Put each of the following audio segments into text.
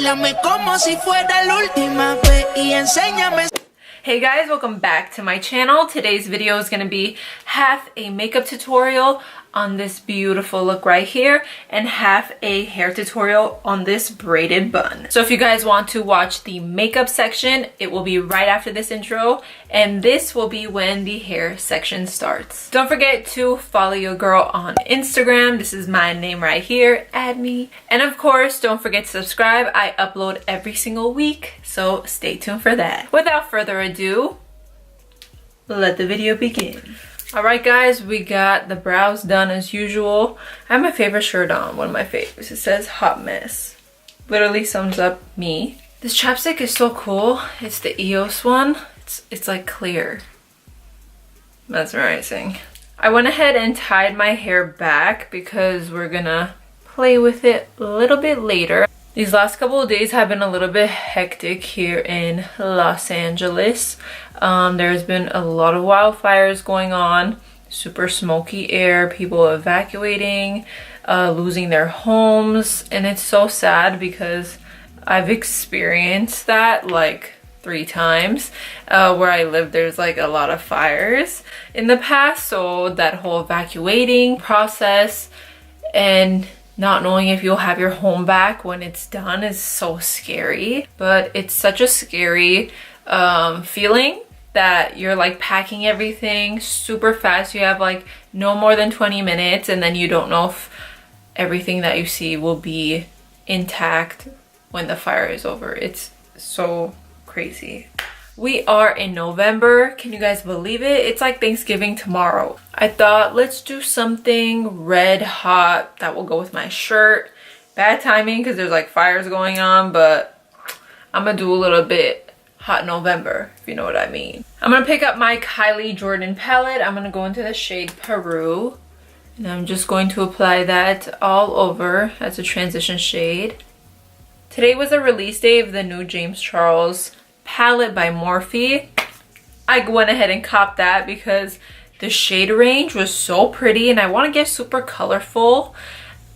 Bailame como si fuera la última vez y enséñame. Hey guys, welcome back to my channel. Today's video is going to be half a makeup tutorial on this beautiful look right here and half a hair tutorial on this braided bun. So if you guys want to watch the makeup section, it will be right after this intro, and this will be when the hair section starts. Don't forget to follow your girl on Instagram. This is my name right here. Add me. And of course, don't forget to subscribe. I upload every single week, so stay tuned for that. Without further ado, let the video begin. Alright guys, we got the brows done as usual. I have my favorite shirt on, one of my favorites. It says Hot Mess. Literally sums up me. This chapstick is so cool. It's the EOS one. It's like clear. Mesmerizing. I went ahead and tied my hair back because we're gonna play with it a little bit later. These last couple of days have been a little bit hectic here in Los Angeles. There's been a lot of wildfires going on, super smoky air, people evacuating, losing their homes, and it's so sad because I've experienced that like 3 times. Where I live, there's like a lot of fires in the past, so that whole evacuating process and not knowing if you'll have your home back when it's done is so scary. But it's such a scary feeling that you're like packing everything super fast. You have like no more than 20 minutes and then you don't know if everything that you see will be intact when the fire is over. It's so crazy. We are in November. Can you guys believe it? It's like Thanksgiving tomorrow. I thought, let's do something red hot that will go with my shirt. Bad timing because there's like fires going on, but I'm gonna do a little bit hot November, if you know what I mean. I'm gonna pick up my Kylie Jordyn palette. I'm gonna go into the shade Peru, and I'm just going to apply that all over as a transition shade. Today was the release day of the new James Charles palette by Morphe. I went ahead and copped that because the shade range was so pretty, and I want to get super colorful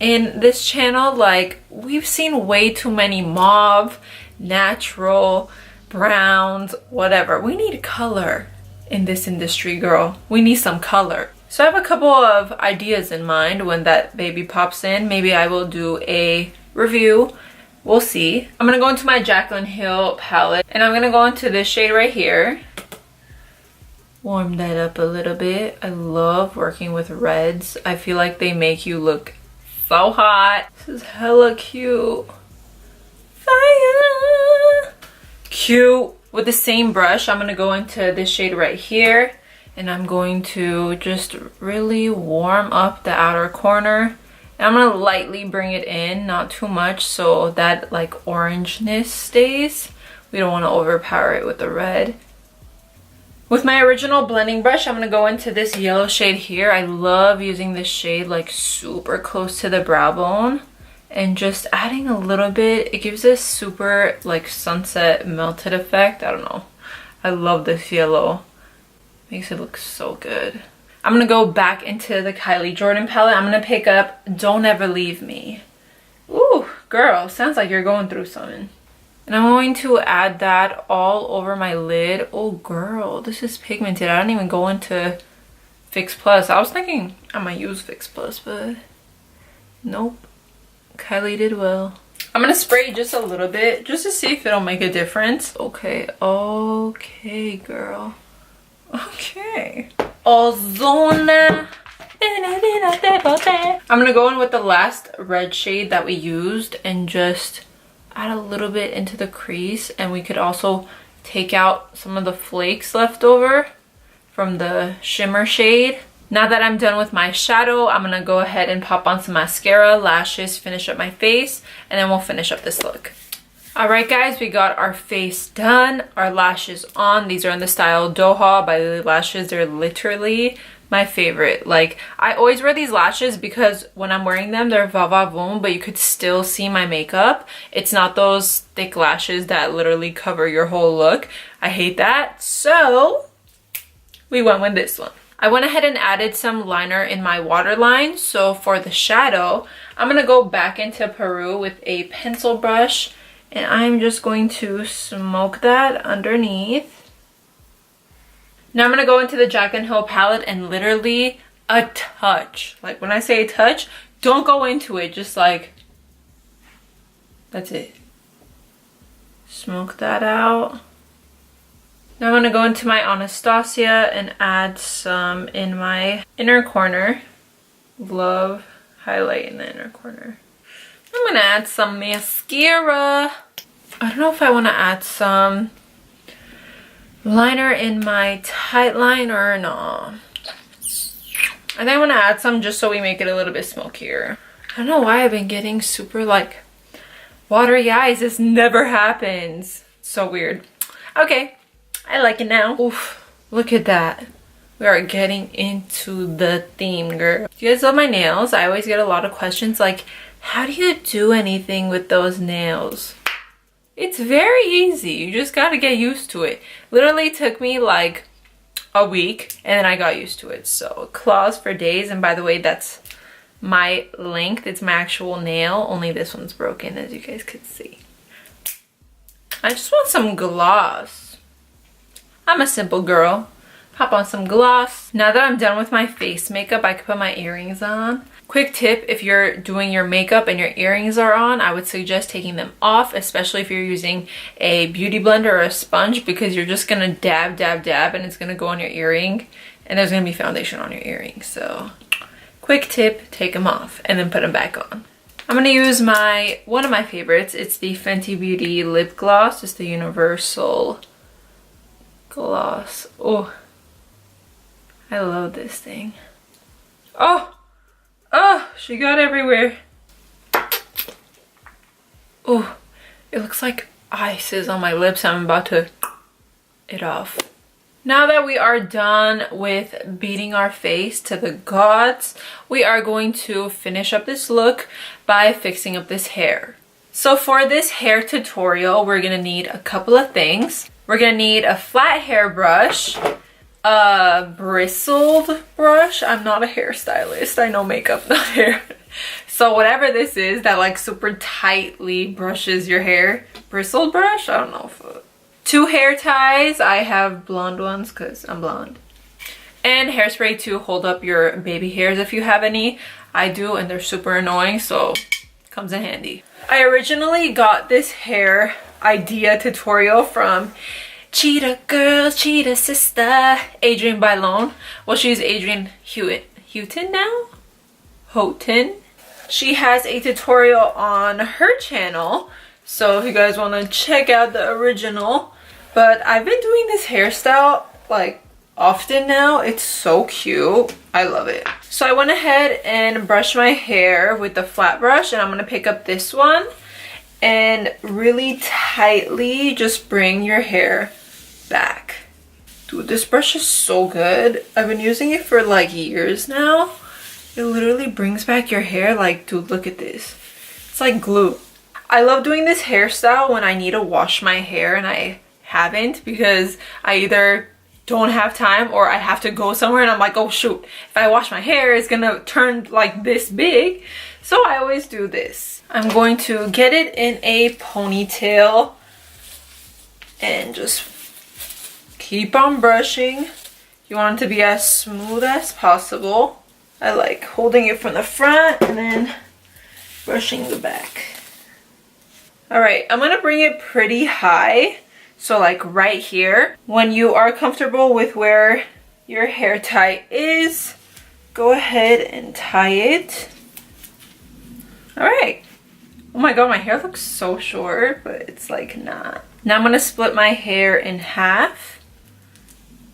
in this channel. Like, we've seen way too many mauve, natural, browns, whatever. We need color in this industry, girl. We need some color. So I have a couple of ideas in mind when that baby pops in. Maybe I will do a review. We'll see. I'm gonna go into my Jaclyn Hill palette and I'm gonna go into this shade right here. Warm that up a little bit. I love working with reds. I feel like they make you look so hot. This is hella cute. Fire! Cute. With the same brush, I'm gonna go into this shade right here and I'm going to just really warm up the outer corner. And I'm gonna lightly bring it in, not too much, so that like orangeness stays. We don't want to overpower it with the red. With my original blending brush, I'm gonna go into this yellow shade here. I love using this shade like super close to the brow bone and just adding a little bit. It gives this super like sunset melted effect. I don't know. I love this yellow. Makes it look so good. I'm gonna go back into the Kylie Jordyn palette. I'm gonna pick up Don't Ever Leave Me. Ooh, girl, sounds like you're going through something. And I'm going to add that all over my lid. Oh girl, this is pigmented. I don't even go into Fix Plus. I was thinking I might use Fix Plus, but nope. Kylie did well. I'm gonna spray just a little bit just to see if it'll make a difference. Okay, okay, girl. Okay. Ozona. I'm gonna go in with the last red shade that we used and just add a little bit into the crease, and we could also take out some of the flakes left over from the shimmer shade. Now that I'm done with my shadow, I'm gonna go ahead and pop on some mascara, lashes, finish up my face, and then we'll finish up this look. Alright guys, we got our face done, our lashes on. These are in the style Doha by Lilly Lashes. They're literally my favorite. Like, I always wear these lashes because when I'm wearing them, they're va va voom, but you could still see my makeup. It's not those thick lashes that literally cover your whole look. I hate that. So, we went with this one. I went ahead and added some liner in my waterline. So for the shadow, I'm going to go back into Peru with a pencil brush And I'm just going to smoke that underneath. Now I'm going to go into the Jaclyn Hill palette and literally a touch. Like when I say a touch, don't go into it. Just like, that's it. Smoke that out. Now I'm going to go into my Anastasia and add some in my inner corner. Love highlight in the inner corner. I'm going to add some mascara. I don't know if I want to add some liner in my tight line or no. I think I want to add some just so we make it a little bit smokier. I don't know why I've been getting super like watery eyes. This never happens. So weird. Okay, I like it now. Oof, look at that. We are getting into the theme, girl. You guys love my nails? I always get a lot of questions like, how do you do anything with those nails? It's very easy. You just gotta get used to it. Literally took me like a week and then I got used to it. So claws for days. And by the way, that's my length. It's my actual nail. Only this one's broken, as you guys could see. I just want some gloss. I'm a simple girl. Pop on some gloss. Now that I'm done with my face makeup, I can put my earrings on. Quick tip, if you're doing your makeup and your earrings are on, I would suggest taking them off, especially if you're using a beauty blender or a sponge, because you're just gonna dab, dab, dab, and it's gonna go on your earring, and there's gonna be foundation on your earring. So quick tip, take them off and then put them back on. I'm gonna use one of my favorites. It's the Fenty Beauty lip gloss. It's the universal gloss. Oh, I love this thing. Oh, she got everywhere. Oh, it looks like ice is on my lips. I'm about to it off. Now that we are done with beating our face to the gods, we are going to finish up this look by fixing up this hair. So for this hair tutorial, we're gonna need a couple of things. We're gonna need a flat hair brush, a bristled brush. I'm not a hairstylist. I know makeup, not hair. So whatever this is that like super tightly brushes your hair. Bristled brush? I don't know if... 2 hair ties. I have blonde ones because I'm blonde. And hairspray to hold up your baby hairs if you have any. I do, and they're super annoying, so comes in handy. I originally got this hair idea tutorial from Cheetah Girl, Cheetah Sister, Adrienne Bailon. Well, she's Adrienne Houghton now? Houghton. She has a tutorial on her channel, so if you guys want to check out the original. But I've been doing this hairstyle like often now. It's so cute. I love it. So I went ahead and brushed my hair with the flat brush, and I'm going to pick up this one and really tightly just bring your hair back. Dude, this brush is so good. I've been using it for like years now. It literally brings back your hair. Like, dude, look at this. It's like glue. I love doing this hairstyle when I need to wash my hair and I haven't, because I either don't have time or I have to go somewhere and I'm like, oh shoot, if I wash my hair it's gonna turn like this big. So I always do this. I'm going to get it in a ponytail and just keep on brushing. You want it to be as smooth as possible. I like holding it from the front and then brushing the back. Alright, I'm gonna bring it pretty high, so like right here. When you are comfortable with where your hair tie is, go ahead and tie it. Alright. Oh my god, my hair looks so short, but it's like not. Now I'm gonna split my hair in half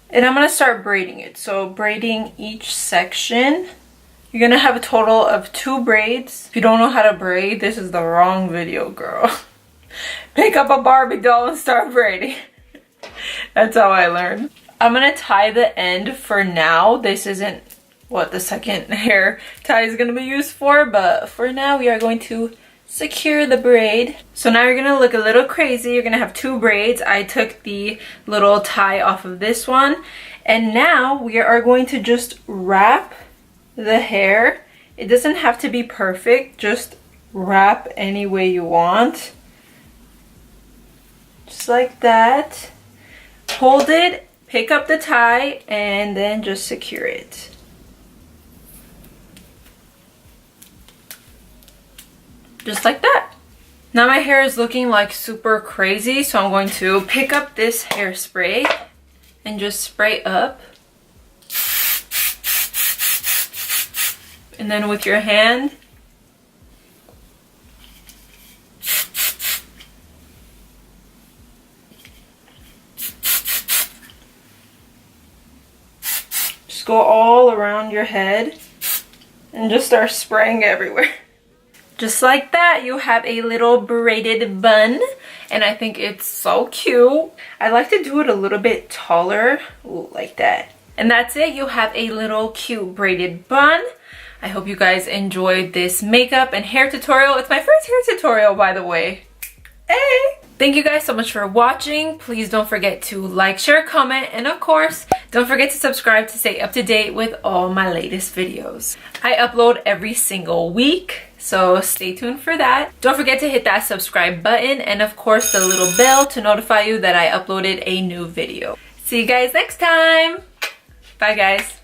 and I'm gonna start braiding it. So braiding each section. You're gonna have a total of 2 braids. If you don't know how to braid, this is the wrong video, girl. Pick up a Barbie doll and start braiding. That's how I learned. I'm gonna tie the end for now. This isn't what the second hair tie is gonna be used for, but for now we are going to secure the braid. So now you're gonna look a little crazy. You're gonna have 2 braids. I took the little tie off of this one, and now we are going to just wrap the hair. It doesn't have to be perfect, just wrap any way you want. Just like that. Hold it, pick up the tie, and then just secure it. Just like that. Now my hair is looking like super crazy, so I'm going to pick up this hairspray and just spray up. And then with your hand, just go all around your head and just start spraying everywhere. Just like that, you have a little braided bun, and I think it's so cute. I like to do it a little bit taller. Ooh, like that. And that's it, you have a little cute braided bun. I hope you guys enjoyed this makeup and hair tutorial. It's my first hair tutorial, by the way. Hey! Thank you guys so much for watching. Please don't forget to like, share, comment, and of course, don't forget to subscribe to stay up to date with all my latest videos. I upload every single week, so stay tuned for that. Don't forget to hit that subscribe button and of course the little bell to notify you that I uploaded a new video. See you guys next time. Bye guys.